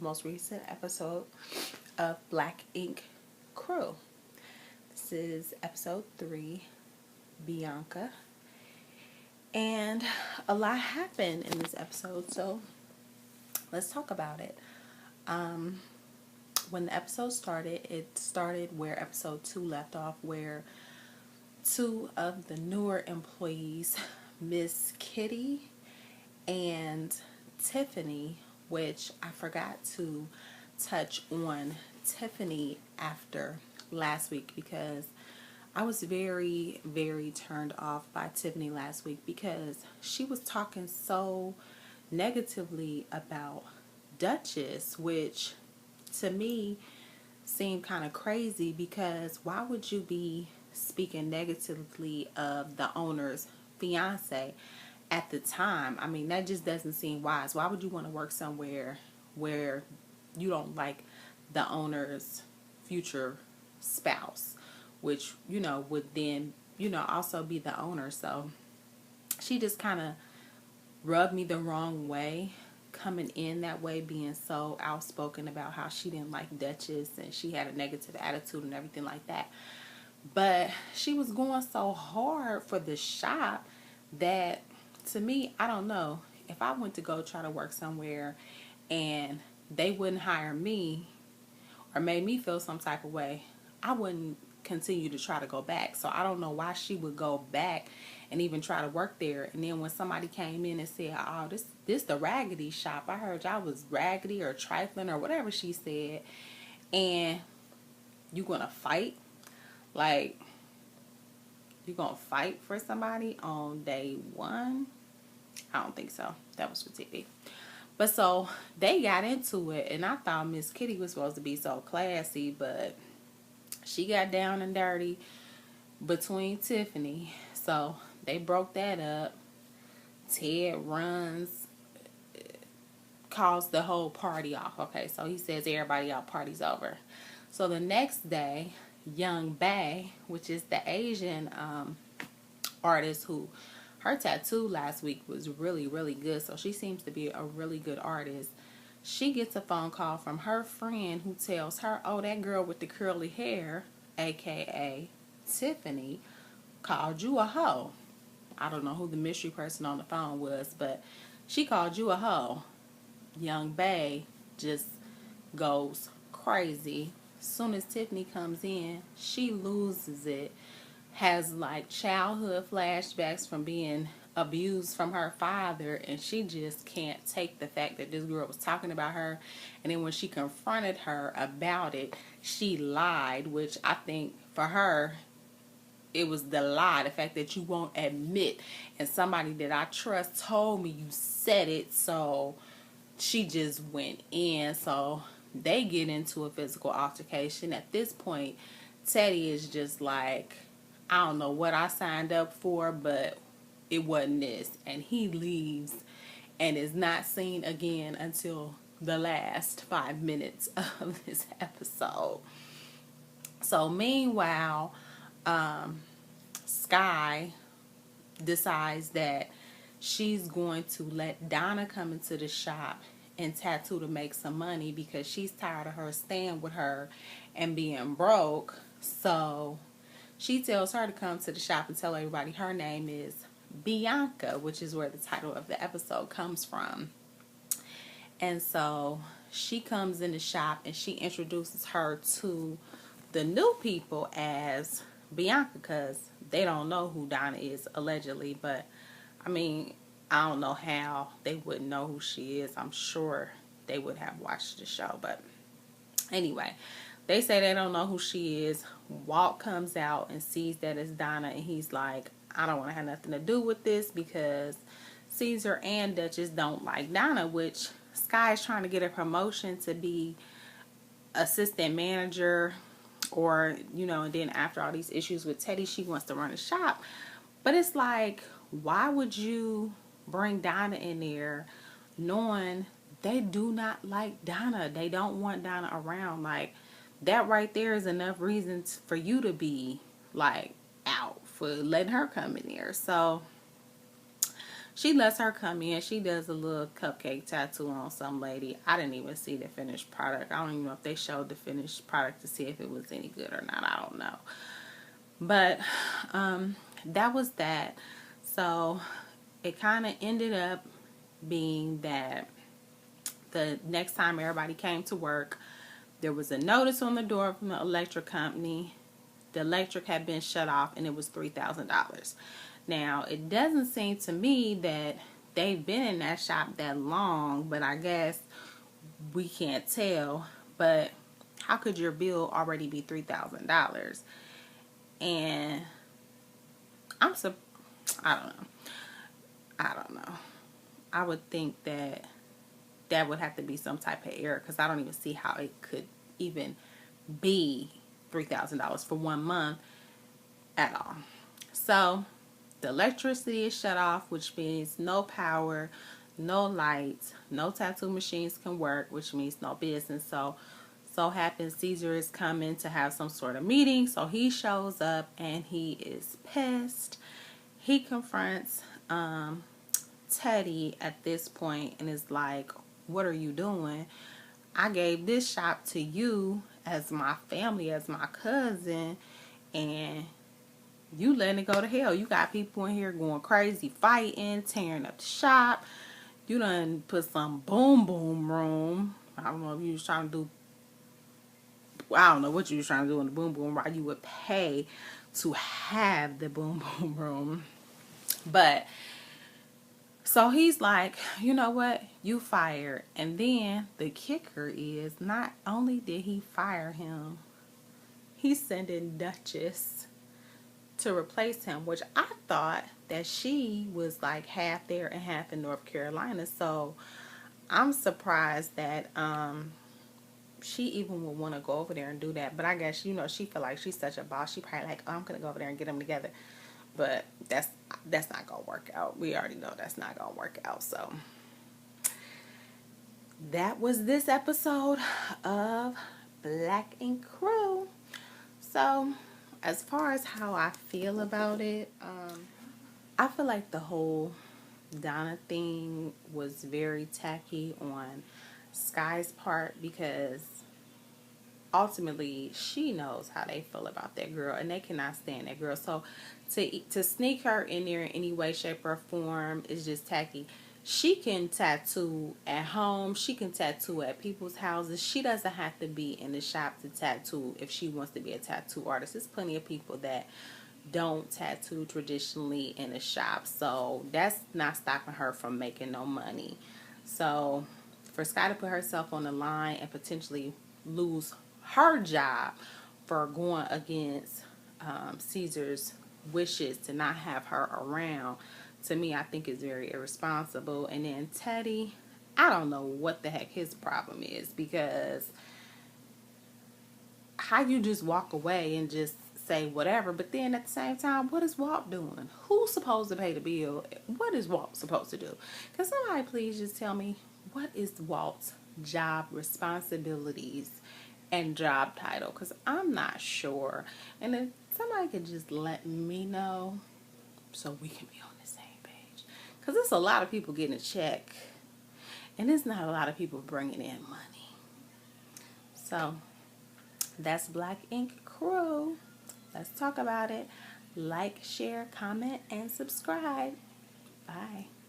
most recent episode of Black Ink Crew. This is episode 3, Bianca. And a lot happened in this episode, so let's talk about it. When the episode started, it started where episode 2 left off, where two of the newer employees, Miss Kitty and Tiffany, which I forgot to touch on Tiffany after last week because I was very, very turned off by Tiffany last week because she was talking so negatively about Duchess, which to me seemed kind of crazy because why would you be speaking negatively of the owner's fiance at the time? I mean, that just doesn't seem wise. Why would you want to work somewhere where you don't like the owner's future spouse, which, would then, also be the owner? So she just kind of rubbed me the wrong way, coming in that way, being so outspoken about how she didn't like Duchess and she had a negative attitude and everything like that. But she was going so hard for the shop that, to me, I don't know. If I went to go try to work somewhere and they wouldn't hire me or made me feel some type of way, I wouldn't continue to try to go back. So I don't know why she would go back and even try to work there. And then when somebody came in and said, oh, this the raggedy shop, I heard y'all was raggedy or trifling or whatever she said, and you gonna fight? Like, you gonna fight for somebody on day one? I don't think so. That was for TV. But so they got into it, and I thought Miss Kitty was supposed to be so classy, but she got down and dirty between Tiffany. So they broke that up. Ted runs, calls the whole party off. Okay, so he says everybody out, party's over. So the next day, Young Bae, which is the Asian artist who, her tattoo last week was really, really good. So she seems to be a really good artist. She gets a phone call from her friend who tells her, oh, that girl with the curly hair, a.k.a. Tiffany, called you a hoe. I don't know who the mystery person on the phone was, but she called you a hoe. Young Bae just goes crazy. Soon as Tiffany comes in, she loses it. Has like childhood flashbacks from being abused from her father, and she just can't take the fact that this girl was talking about her. And then when she confronted her about it, she lied, which I think for her, it was the lie, the fact that you won't admit, and somebody that I trust told me you said it, so she just went in. So they get into a physical altercation. At this point, Teddy is just like, I don't know what I signed up for, but it wasn't this. And he leaves and is not seen again until the last 5 minutes of this episode. So meanwhile, Sky decides that she's going to let Donna come into the shop and tattoo to make some money because she's tired of her staying with her and being broke. So she tells her to come to the shop and tell everybody her name is Bianca, which is where the title of the episode comes from. And so she comes in the shop and she introduces her to the new people as Bianca because they don't know who Donna is, allegedly. But I mean, I don't know how they wouldn't know who she is. I'm sure they would have watched the show. But anyway, they say they don't know who she is. Walt comes out and sees that it's Donna, and he's like, I don't want to have nothing to do with this because Caesar and Duchess don't like Donna, which Sky is trying to get a promotion to be assistant manager, or, and then after all these issues with Teddy, she wants to run a shop. But it's like, why would you bring Donna in there knowing they do not like Donna? They don't want Donna around. Like, that right there is enough reasons for you to be, like, out for letting her come in there. So she lets her come in. She does a little cupcake tattoo on some lady. I didn't even see the finished product. I don't even know if they showed the finished product to see if it was any good or not. I don't know. But that was that. So it kind of ended up being that the next time everybody came to work, there was a notice on the door from the electric company. The electric had been shut off and it was $3,000. Now, it doesn't seem to me that they've been in that shop that long, but I guess we can't tell. But how could your bill already be $3,000? And I don't know. I don't know. I would think that would have to be some type of error, because I don't even see how it could even be $3,000 for 1 month at all. So the electricity is shut off, which means no power, no lights, no tattoo machines can work, which means no business. So happens Caesar is coming to have some sort of meeting, so he shows up and he is pissed. He confronts Teddy at this point and is like, what are you doing? I gave this shop to you as my family, as my cousin, and you letting it go to hell. You got people in here going crazy, fighting, tearing up the shop. You done put some boom boom room. I don't know if you was trying to do, I don't know what you was trying to do in the boom boom room. You would pay to have the boom boom room. But so he's like, you know what? You fired. And then the kicker is, not only did he fire him, he's sending Duchess to replace him, which I thought that she was like half there and half in North Carolina. So I'm surprised that she even would want to go over there and do that. But I guess, you know, she feel like she's such a boss. She probably like, oh, I'm going to go over there and get them together. But that's not going to work out. We already know that's not going to work out. So that was this episode of Black Ink Crew. So as far as how I feel about it, I feel like the whole Donna thing was very tacky on Sky's part, because ultimately she knows how they feel about that girl and they cannot stand that girl. So to sneak her in there in any way, shape, or form is just tacky. She can tattoo at home. She can tattoo at people's houses. She doesn't have to be in the shop to tattoo if she wants to be a tattoo artist. There's plenty of people that don't tattoo traditionally in a shop. So that's not stopping her from making no money. So for Sky to put herself on the line and potentially lose her job for going against Caesar's wishes to not have her around, to me, I think is very irresponsible. And then Teddy, I don't know what the heck his problem is, because how you just walk away and just say whatever, but then at the same time, what is Walt doing? Who's supposed to pay the bill? What is Walt supposed to do? Can somebody please just tell me, what is Walt's job responsibilities and job title? Because I'm not sure. And if somebody could just let me know so we can be on the same page. Because there's a lot of people getting a check and there's not a lot of people bringing in money. So that's Black Ink Crew. Let's talk about it. Like, share, comment, and subscribe. Bye.